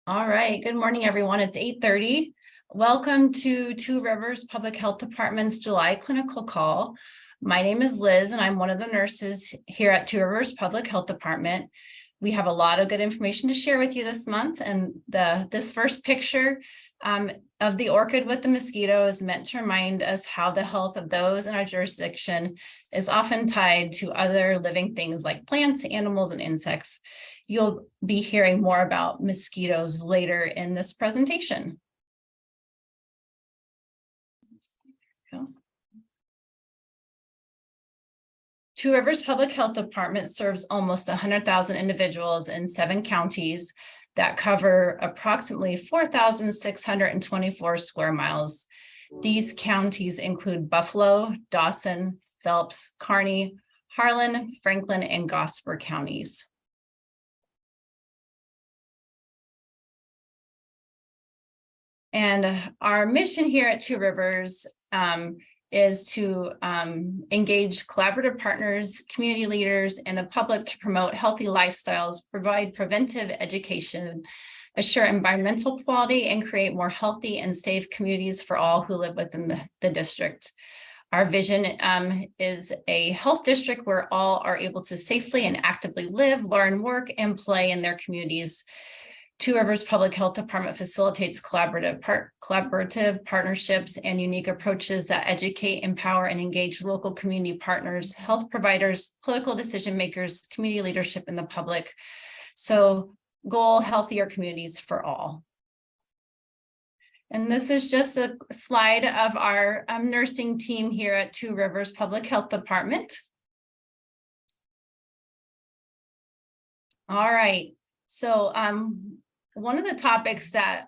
All right, good morning, everyone. It's 8:30. Welcome to Two Rivers Public Health Department's July clinical call. My name is Liz, and I'm one of the nurses here at Two Rivers Public Health Department. We have a lot of good information to share with you this month, and this first picture of the orchid with the mosquito is meant to remind us how the health of those in our jurisdiction is often tied to other living things like plants, animals, and insects. You'll be hearing more about mosquitoes later in this presentation. Two Rivers Public Health Department serves almost 100,000 individuals in 7 counties that cover approximately 4,624 square miles. These counties include Buffalo, Dawson, Phelps, Kearney, Harlan, Franklin, and Gosper counties. And our mission here at Two Rivers is to engage collaborative partners, community leaders, and the public to promote healthy lifestyles, provide preventive education, assure environmental quality, and create more healthy and safe communities for all who live within the district. Our vision is a health district where all are able to safely and actively live, learn, work, and play in their communities. Two Rivers Public Health Department facilitates collaborative partnerships and unique approaches that educate, empower, and engage local community partners, health providers, political decision makers, community leadership, and the public. So, goal: healthier communities for all. And this is just a slide of our nursing team here at Two Rivers Public Health Department. All right. So one of the topics that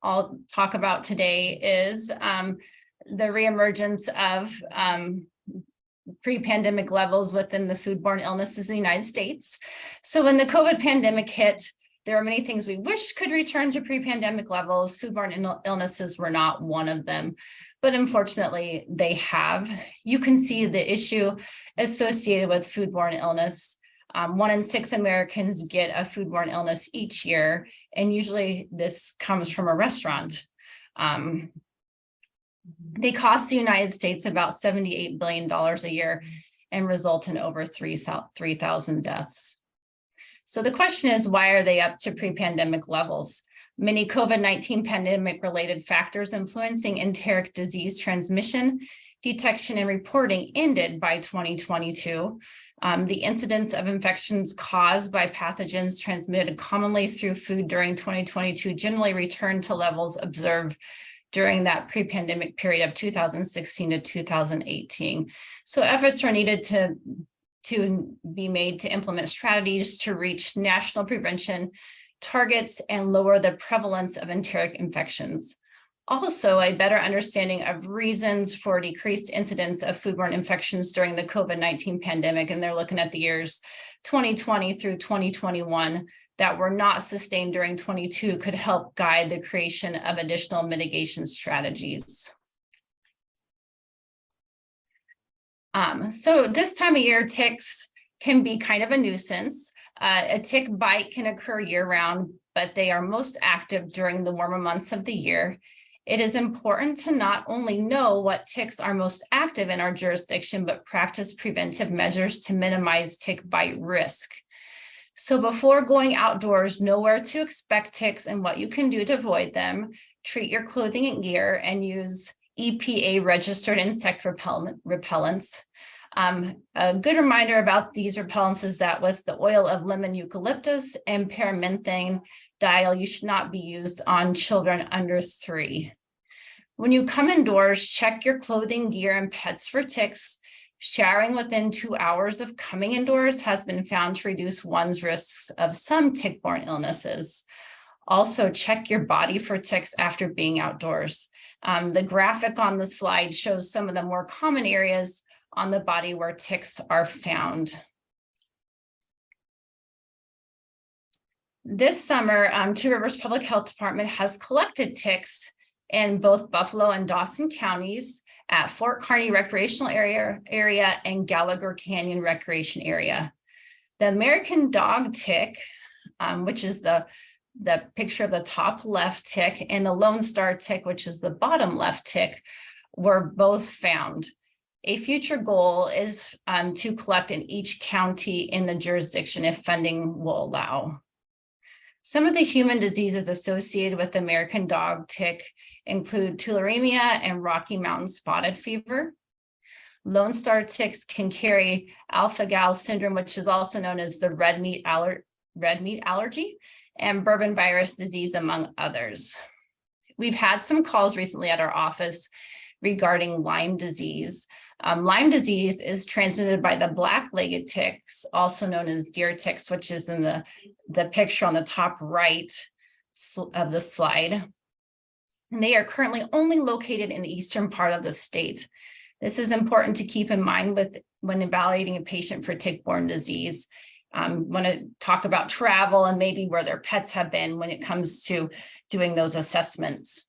I'll talk about today is the reemergence of pre-pandemic levels within the foodborne illnesses in the United States. So when the COVID pandemic hit, there are many things we wish could return to pre-pandemic levels. Foodborne illnesses were not one of them, but unfortunately they have. You can see the issue associated with foodborne illness. 1 in 6 Americans get a foodborne illness each year, and usually this comes from a restaurant. They cost the United States about $78 billion a year and result in over 3,000 deaths. So the question is, why are they up to pre-pandemic levels? Many COVID-19 pandemic-related factors influencing enteric disease transmission, detection, and reporting ended by 2022. The incidence of infections caused by pathogens transmitted commonly through food during 2022 generally returned to levels observed during that pre-pandemic period of 2016 to 2018. So efforts are needed to be made to implement strategies to reach national prevention targets and lower the prevalence of enteric infections. Also, a better understanding of reasons for decreased incidence of foodborne infections during the COVID-19 pandemic, and they're looking at the years 2020 through 2021 that were not sustained during 22, could help guide the creation of additional mitigation strategies. So this time of year, ticks can be kind of a nuisance. A tick bite can occur year-round, but they are most active during the warmer months of the year. It is important to not only know what ticks are most active in our jurisdiction, but practice preventive measures to minimize tick bite risk. So before going outdoors, know where to expect ticks and what you can do to avoid them. Treat your clothing and gear and use EPA-registered insect repellents. A good reminder about these repellents is that with the oil of lemon eucalyptus and parabenthane dial, you should not be used on children under 3. When you come indoors, check your clothing, gear, and pets for ticks. Showering within 2 hours of coming indoors has been found to reduce one's risks of some tick-borne illnesses. Also, check your body for ticks after being outdoors. The graphic on the slide shows some of the more common areas on the body where ticks are found. This summer, Two Rivers Public Health Department has collected ticks in both Buffalo and Dawson counties at Fort Kearney Recreational Area and Gallagher Canyon Recreation Area. The American dog tick, which is the the picture of the top left tick and the Lone Star tick, which is the bottom left tick, were both found. A future goal is to collect in each county in the jurisdiction if funding will allow. Some of the human diseases associated with American dog tick include tularemia and Rocky Mountain spotted fever. Lone Star ticks can carry alpha-gal syndrome, which is also known as the red meat allergy, and bourbon virus disease, among others. We've had some calls recently at our office regarding Lyme disease. Lyme disease is transmitted by the black-legged ticks, also known as deer ticks, which is in the picture on the top right of the slide. And they are currently only located in the eastern part of the state. This is important to keep in mind when evaluating a patient for tick-borne disease. Want to talk about travel and maybe where their pets have been when it comes to doing those assessments.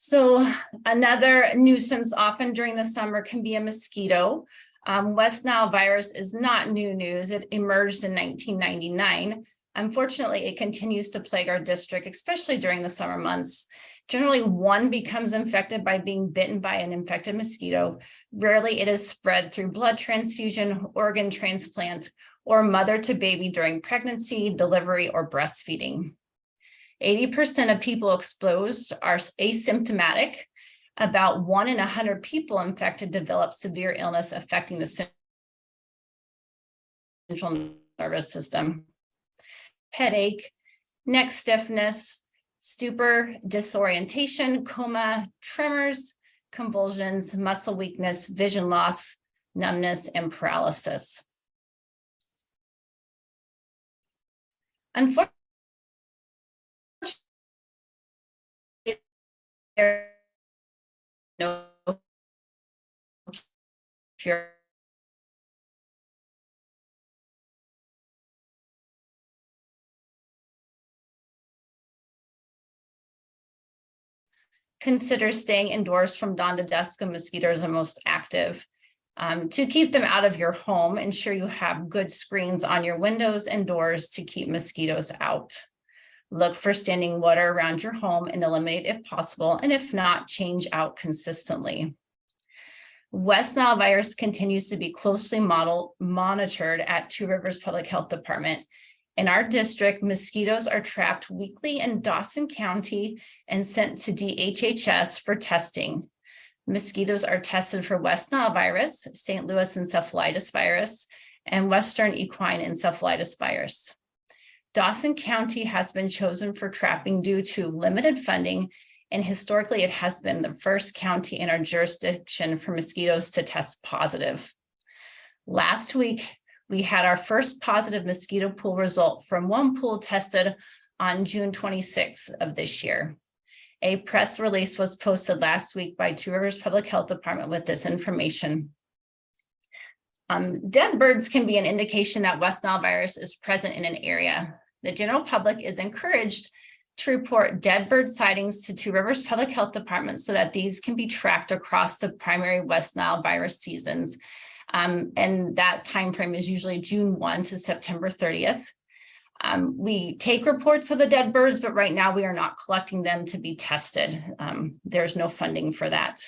So another nuisance often during the summer can be a mosquito. West Nile virus is not new news. It emerged in 1999. Unfortunately, it continues to plague our district, especially during the summer months. Generally, one becomes infected by being bitten by an infected mosquito. Rarely it is spread through blood transfusion, organ transplant, or mother to baby during pregnancy, delivery, or breastfeeding. 80% of people exposed are asymptomatic. About 1 in 100 people infected develop severe illness affecting the central nervous system. Headache, neck stiffness, stupor, disorientation, coma, tremors, convulsions, muscle weakness, vision loss, numbness, and paralysis. Unfortunately, there is no cure. Consider staying indoors from dawn to dusk when mosquitoes are most active. To keep them out of your home, ensure you have good screens on your windows and doors to keep mosquitoes out. Look for standing water around your home and eliminate if possible, and if not, change out consistently. West Nile virus continues to be closely monitored at Two Rivers Public Health Department. In our district, mosquitoes are trapped weekly in Dawson County and sent to DHHS for testing. Mosquitoes are tested for West Nile virus, St. Louis encephalitis virus, and Western equine encephalitis virus. Dawson County has been chosen for trapping due to limited funding, and historically it has been the first county in our jurisdiction for mosquitoes to test positive. Last week, we had our first positive mosquito pool result from one pool tested on June 26th of this year. A press release was posted last week by Two Rivers Public Health Department with this information. Dead birds can be an indication that West Nile virus is present in an area. The general public is encouraged to report dead bird sightings to Two Rivers Public Health Department so that these can be tracked across the primary West Nile virus seasons. And that time frame is usually June 1 to September 30th. We take reports of the dead birds, but right now we are not collecting them to be tested. There's no funding for that.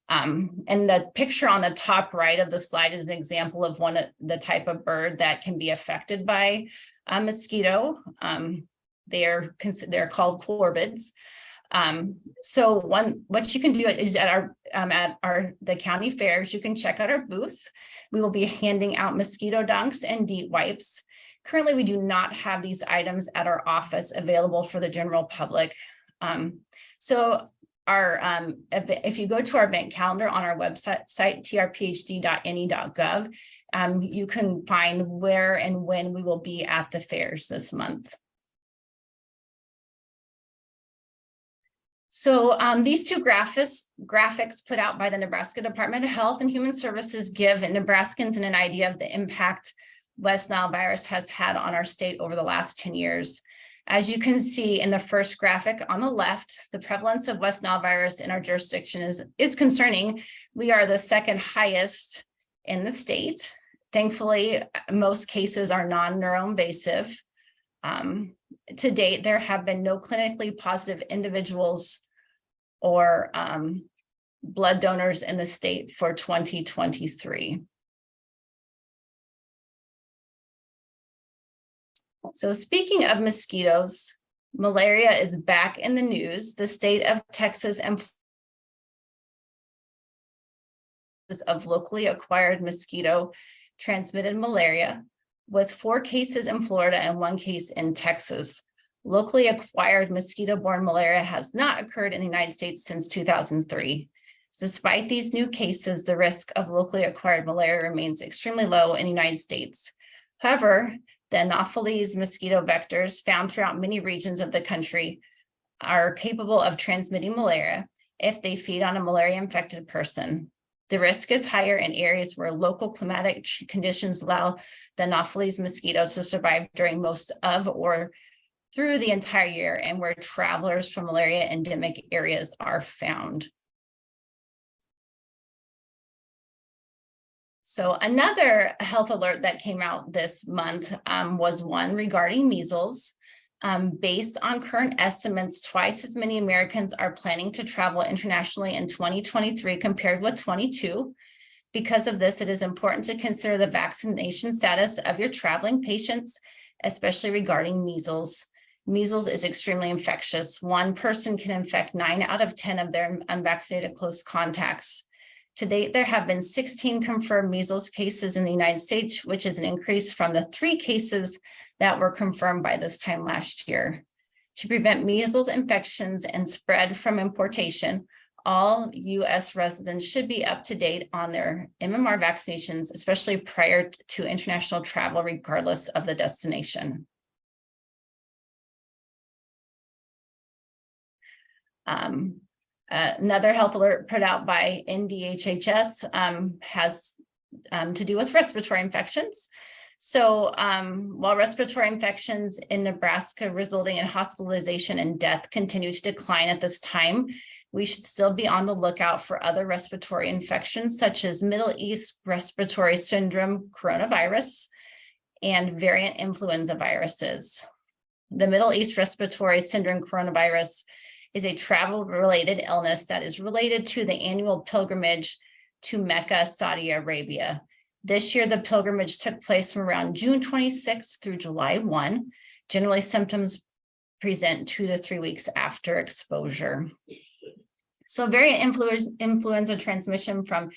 And the picture on the top right of the slide is an example of the type of bird that can be affected by a mosquito. They're called Corvids. So what you can do is at the county fairs, you can check out our booth. We will be handing out mosquito dunks and DEET wipes. Currently, we do not have these items at our office available for the general public. If you go to our event calendar on our website, trphd.ne.gov, you can find where and when we will be at the fairs this month. So these two graphics put out by the Nebraska Department of Health and Human Services give Nebraskans an idea of the impact West Nile virus has had on our state over the last 10 years. As you can see in the first graphic on the left, the prevalence of West Nile virus in our jurisdiction is concerning. We are the second highest in the state. Thankfully, most cases are non-neuroinvasive. To date, there have been no clinically positive individuals or blood donors in the state for 2023. So speaking of mosquitoes, malaria is back in the news. The state of Texas and of locally acquired mosquito transmitted malaria, with 4 cases in Florida and 1 case in Texas. Locally acquired mosquito-borne malaria has not occurred in the United States since 2003. Despite these new cases, the risk of locally acquired malaria remains extremely low in the United States. However, the Anopheles mosquito vectors found throughout many regions of the country are capable of transmitting malaria if they feed on a malaria-infected person. The risk is higher in areas where local climatic conditions allow the Anopheles mosquito to survive during most of or through the entire year, and where travelers from malaria endemic areas are found. So another health alert that came out this month was one regarding measles. Based on current estimates, twice as many Americans are planning to travel internationally in 2023 compared with 22. Because of this, it is important to consider the vaccination status of your traveling patients, especially regarding measles. Measles is extremely infectious. One person can infect 9 out of 10 of their unvaccinated close contacts. To date, there have been 16 confirmed measles cases in the United States, which is an increase from the 3 cases that were confirmed by this time last year. To prevent measles infections and spread from importation, all U.S. residents should be up to date on their MMR vaccinations, especially prior to international travel, regardless of the destination. Another health alert put out by NDHHS has to do with respiratory infections. So while respiratory infections in Nebraska resulting in hospitalization and death continue to decline at this time, we should still be on the lookout for other respiratory infections such as Middle East respiratory syndrome coronavirus and variant influenza viruses. The Middle East respiratory syndrome coronavirus is a travel-related illness that is related to the annual pilgrimage to Mecca, Saudi Arabia. This year, the pilgrimage took place from around June 26th through July 1. Generally, symptoms present 2 to 3 weeks after exposure. So variant influenza transmission from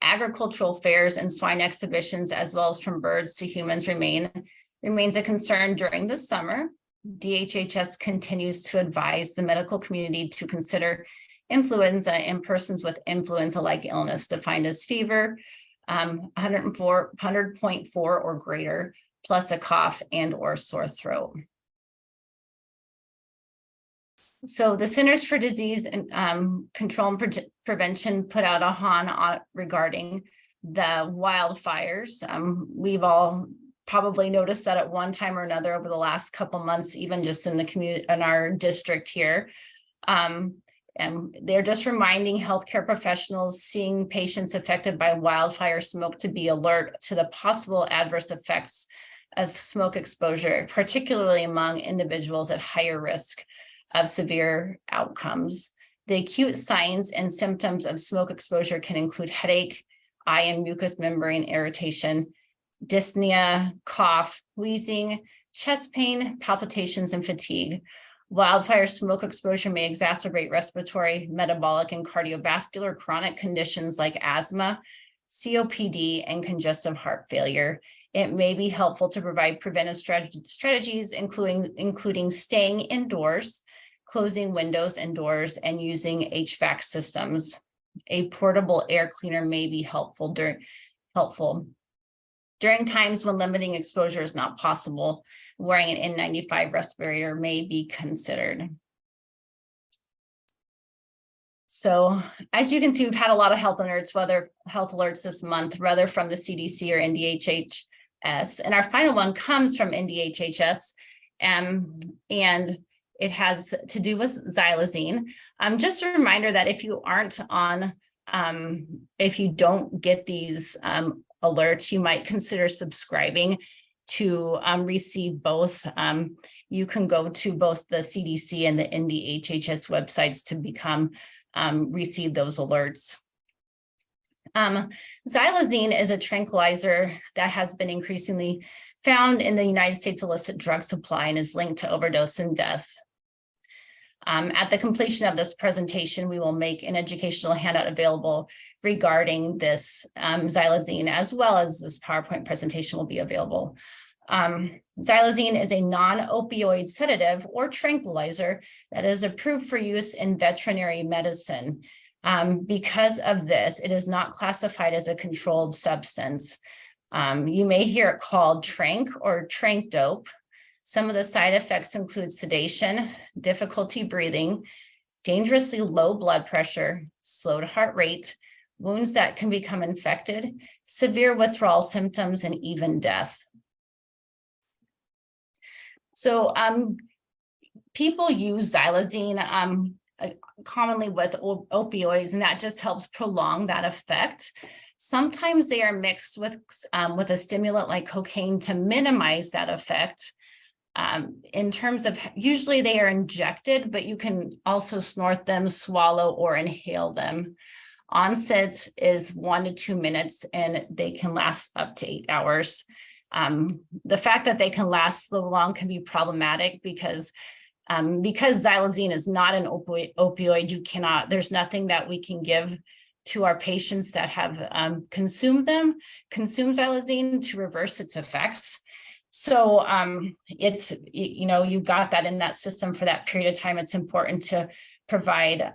agricultural fairs and swine exhibitions, as well as from birds to humans, remains a concern during the summer. DHHS continues to advise the medical community to consider influenza in persons with influenza-like illness defined as fever, 100.4 or greater, plus a cough and or sore throat. So the Centers for Disease and Control and Prevention put out a HON regarding the wildfires. We've all probably noticed that at one time or another over the last couple months, even just in the community, in our district here. And they're just reminding healthcare professionals seeing patients affected by wildfire smoke to be alert to the possible adverse effects of smoke exposure, particularly among individuals at higher risk of severe outcomes. The acute signs and symptoms of smoke exposure can include headache, eye and mucous membrane irritation, dyspnea, cough, wheezing, chest pain, palpitations, and fatigue. Wildfire smoke exposure may exacerbate respiratory, metabolic, and cardiovascular chronic conditions like asthma, COPD, and congestive heart failure. It may be helpful to provide preventive strategies, including staying indoors, closing windows and doors, and using HVAC systems. A portable air cleaner may be helpful during times when limiting exposure is not possible. Wearing an N95 respirator may be considered. So as you can see, we've had a lot of health alerts this month, whether from the CDC or NDHHS. And our final one comes from NDHHS, and it has to do with Xylazine. Just a reminder that if you aren't on, if you don't get these alerts, you might consider subscribing to receive both. You can go to both the CDC and the NDHHS websites to receive those alerts. Xylazine is a tranquilizer that has been increasingly found in the United States illicit drug supply and is linked to overdose and death. At the completion of this presentation, we will make an educational handout available regarding this Xylazine, as well as this PowerPoint presentation will be available. Xylazine is a non-opioid sedative or tranquilizer that is approved for use in veterinary medicine. Because of this, it is not classified as a controlled substance. You may hear it called tranq or tranq dope. Some of the side effects include sedation, difficulty breathing, dangerously low blood pressure, slowed heart rate, wounds that can become infected, severe withdrawal symptoms, and even death. So people use Xylazine commonly with opioids, and that just helps prolong that effect. Sometimes they are mixed with a stimulant like cocaine to minimize that effect. In terms of, usually they are injected, but you can also snort them, swallow, or inhale them. Onset is 1 to 2 minutes, and they can last up to 8 hours. The fact that they can last so long can be problematic because Xylazine is not an opioid, there's nothing that we can give to our patients that have consumed Xylazine to reverse its effects. So it's, you've got that in that system for that period of time. It's important to provide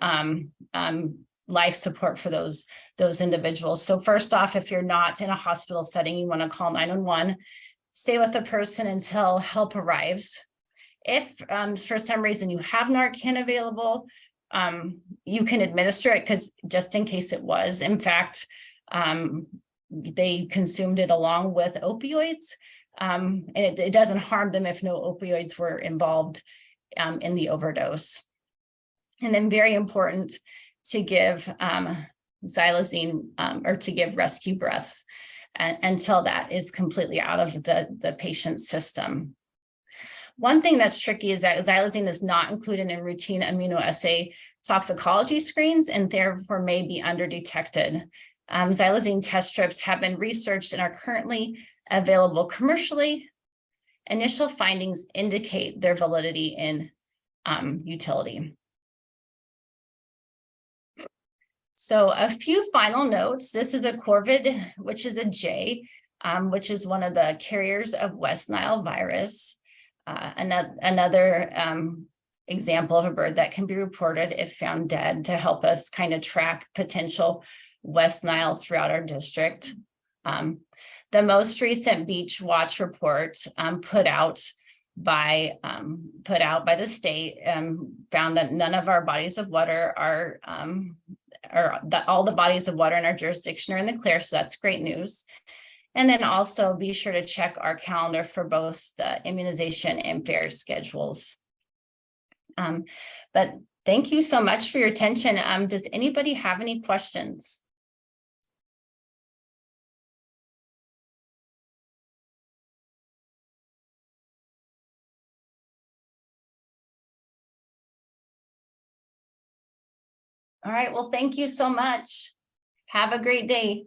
life support for those individuals. So first off, if you're not in a hospital setting, you want to call 911, stay with the person until help arrives. If for some reason you have Narcan available, you can administer it, because just in case it was, in fact, they consumed it along with opioids. And it doesn't harm them if no opioids were involved in the overdose. And then very important to give Xylazine or to give rescue breaths until that is completely out of the patient's system. One thing that's tricky is that Xylazine is not included in routine immunoassay toxicology screens and therefore may be underdetected. Xylazine test strips have been researched and are currently available commercially. Initial findings indicate their validity in utility. So a few final notes. This is a corvid, which is a jay, which is one of the carriers of West Nile virus. Another example of a bird that can be reported if found dead, to help us kind of track potential West Nile throughout our district. The most recent Beach Watch report put out by the state found that none of our bodies of water are, all the bodies of water in our jurisdiction are in the clear, so that's great news. And then also be sure to check our calendar for both the immunization and fair schedules. But thank you so much for your attention. Does anybody have any questions? All right, well, thank you so much. Have a great day.